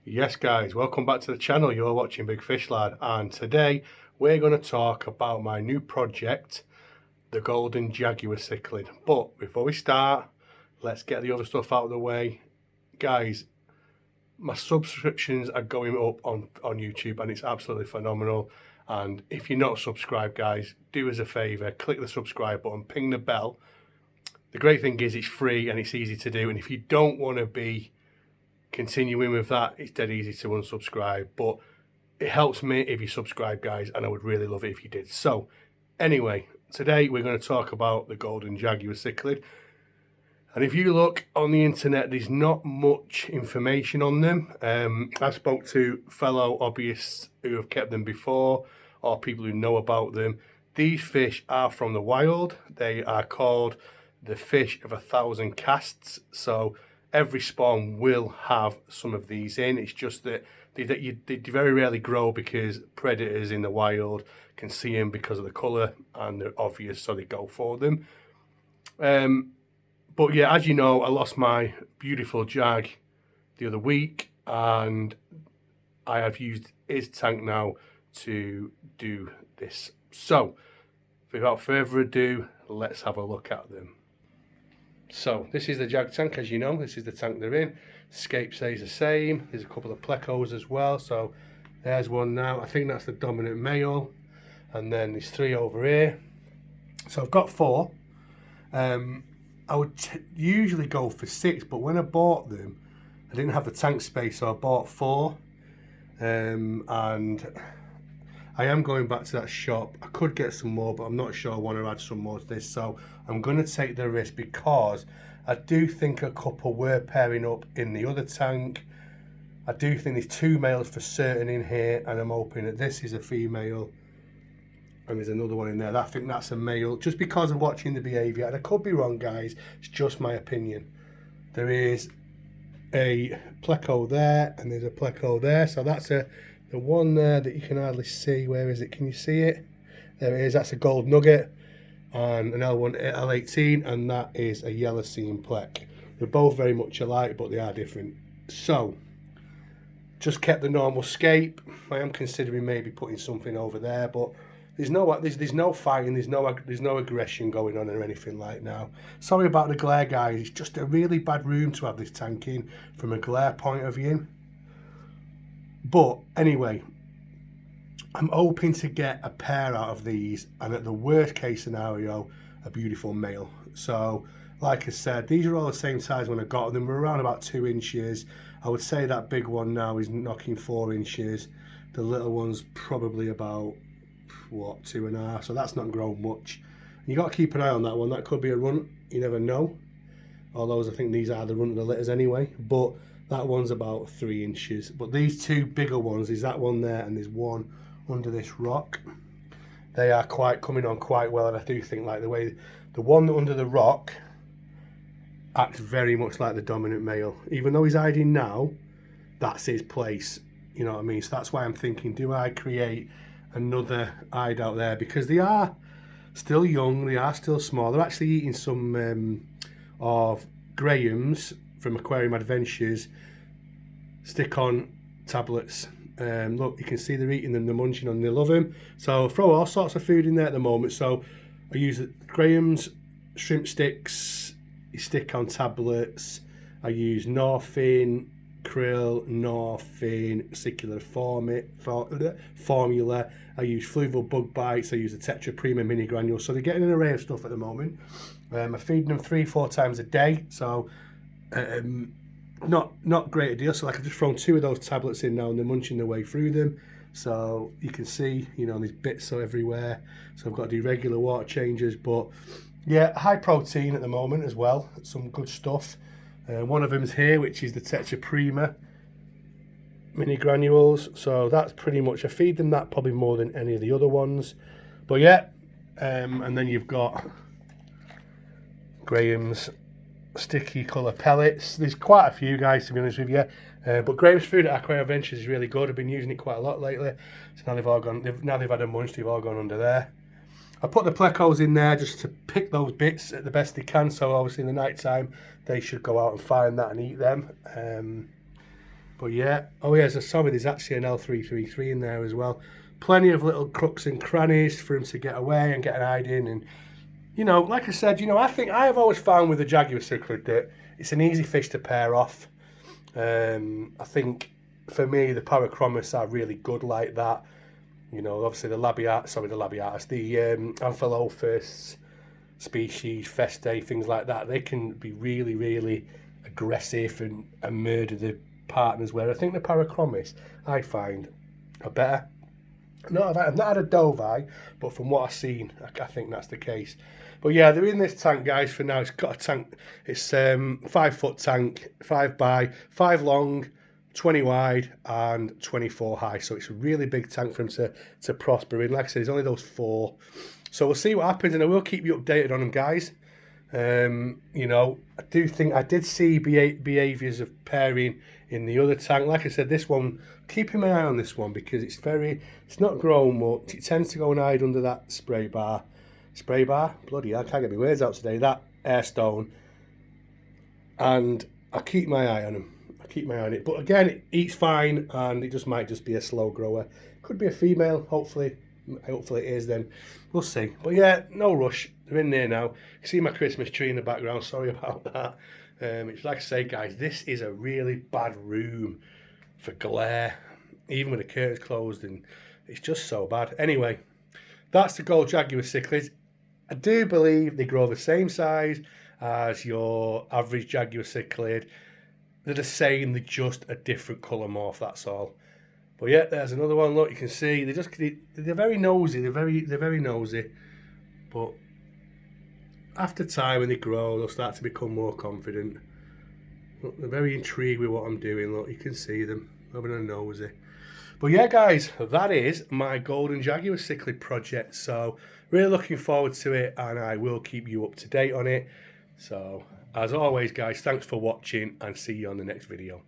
Yes guys, welcome back to the channel. You're watching Big Fish Lad, and today we're going to talk about my new project, the Golden Jaguar Cichlid. But before we start, let's get the other stuff out of the way. Guys, my subscriptions are going up on YouTube and it's absolutely phenomenal. And if you're not subscribed, guys, do us a favor, click the subscribe button, ping the bell. The great thing is it's free and it's easy to do, and if you don't want to be continuing with that, it's dead easy to unsubscribe, but it helps me if you subscribe, guys, and I would really love it if you did. So anyway, today we're going to talk about the Golden Jaguar Cichlid, and if you look on the internet, there's not much information on them. I spoke to fellow hobbyists who have kept them before, or people who know about them. These fish are from the wild. They are called the fish of 1,000 casts, so every spawn will have some of these in. It's just that they very rarely grow because predators in the wild can see them because of the colour and they're obvious, so they go for them. But yeah, as you know, I lost my beautiful Jag the other week, and I have used his tank now to do this. So without further ado, let's have a look at them. So this is the Jag tank, as you know. This is the tank they're in. Scape stays the same. There's a couple of plecos as well. So there's one now. I think that's the dominant male. And then there's 3 over here. So I've got 4. I would usually go for 6, but when I bought them, I didn't have the tank space, so I bought 4. And I am going back to that shop. I could get some more, but I'm not sure I want to add some more to this. So I'm going to take the risk because I do think a couple were pairing up in the other tank. I do think there's 2 males for certain in here, and I'm hoping that this is a female and there's another one in there. I think that's a male, just because of watching the behaviour. And I could be wrong, guys. It's just my opinion. There is a pleco there and there's a pleco there. So that's the one there that you can hardly see. Where is it? Can you see it? There it is. That's a gold nugget and an L1 L18, and that is a yellow seam plec. They're both very much alike, but they are different. So just kept the normal scape. I am considering maybe putting something over there, but there's no fighting, there's no aggression going on or anything like now. Sorry about the glare, guys. It's just a really bad room to have this tank in from a glare point of view. But anyway, I'm hoping to get a pair out of these, and at the worst case scenario, a beautiful male. So like I said, these are all the same size when I got them. We're around about 2 inches. I would say that big one now is knocking 4 inches. The little one's probably about, what, 2.5, so that's not grown much. You got to keep an eye on that one. That could be a runt, you never know. Although I think these are the runt of the litters anyway, but that one's about 3 inches. But these 2 bigger ones, there's that one there and there's one under this rock. They are coming on quite well, and I do think like the way the one under the rock acts very much like the dominant male. Even though he's hiding now, that's his place, you know what I mean? So that's why I'm thinking, do I create another hideout there? Because they are still young, they are still small. They're actually eating some of Graham's from Aquarium Adventures stick-on tablets. Look, you can see they're eating them, they're munching on them, they love them. So I throw all sorts of food in there at the moment. So I use Graham's shrimp sticks, stick-on tablets. I use Norfin, krill, Norfin, Cichlids formula. I use fluval bug bites. I use the Tetra Prima mini granules. So they're getting an array of stuff at the moment. I'm feeding them 3-4 times a day. So not great a deal. So like I've just thrown 2 of those tablets in now, and they're munching their way through them. So you can see, you know, these bits are everywhere. So I've got to do regular water changes. But yeah, high protein at the moment as well. Some good stuff. One of them's here, which is the Tetra Prima mini granules. So that's pretty much, I feed them that probably more than any of the other ones. But yeah, and then you've got Graham's sticky colour pellets. There's quite a few, guys, to be honest with you. But Graham's food at Aquarium Adventures is really good. I've been using it quite a lot lately. So now they've all gone. Now they've had a munch. They've all gone under there. I put the plecos in there just to pick those bits at the best they can. So obviously in the night time they should go out and find that and eat them. But yeah, oh yeah, so sorry, there's actually an L333 in there as well. Plenty of little crooks and crannies for him to get away and get an hide in. And, you know, like I said, you know, I think I have always found with the Jaguar Cichlid that it's an easy fish to pair off. I think, for me, the Parachromis are really good like that. You know, obviously the Labiatus, the Amphilophus species, Feste, things like that, they can be really, really aggressive and murder the partners, where I think the Parachromis, I find, are better. I've not had a dove eye, but from what I've seen, I think that's the case. But yeah, they're in this tank, guys, for now. It's got a tank, it's 5 foot tank, 5 by, 5 long, 20 wide and 24 high. So it's a really big tank for him to prosper in. Like I said, there's only those 4. So we'll see what happens, and I will keep you updated on them, guys. You know, I do think I did see behaviours of pairing in the other tank. Like I said, this one, keeping my eye on this one because it's not grown much. It tends to go and hide under that spray bar. Bloody hell, I can't get my words out today. That air stone. And I keep my eye on him. Keep my eye on it. But again, it eats fine, and it just might just be a slow grower. Could be a female, hopefully it is then. We'll see. But yeah, no rush. They're in there now. You can see my Christmas tree in the background. Sorry about that. It's like I say, guys, this is a really bad room for glare, even with the curtains closed, and it's just so bad. Anyway, that's the Gold Jaguar Cichlids. I do believe they grow the same size as your average Jaguar Cichlid. They're the same, they're just a different colour morph, that's all. But yeah, there's another one. Look, you can see they're very nosy. They're very nosy. But after time, when they grow, they'll start to become more confident. Look, they're very intrigued with what I'm doing. Look, you can see them having a nosy. But yeah, guys, that is my Golden Jaguar Cichlid project. So really looking forward to it, and I will keep you up to date on it. So as always, guys, thanks for watching, and see you on the next video.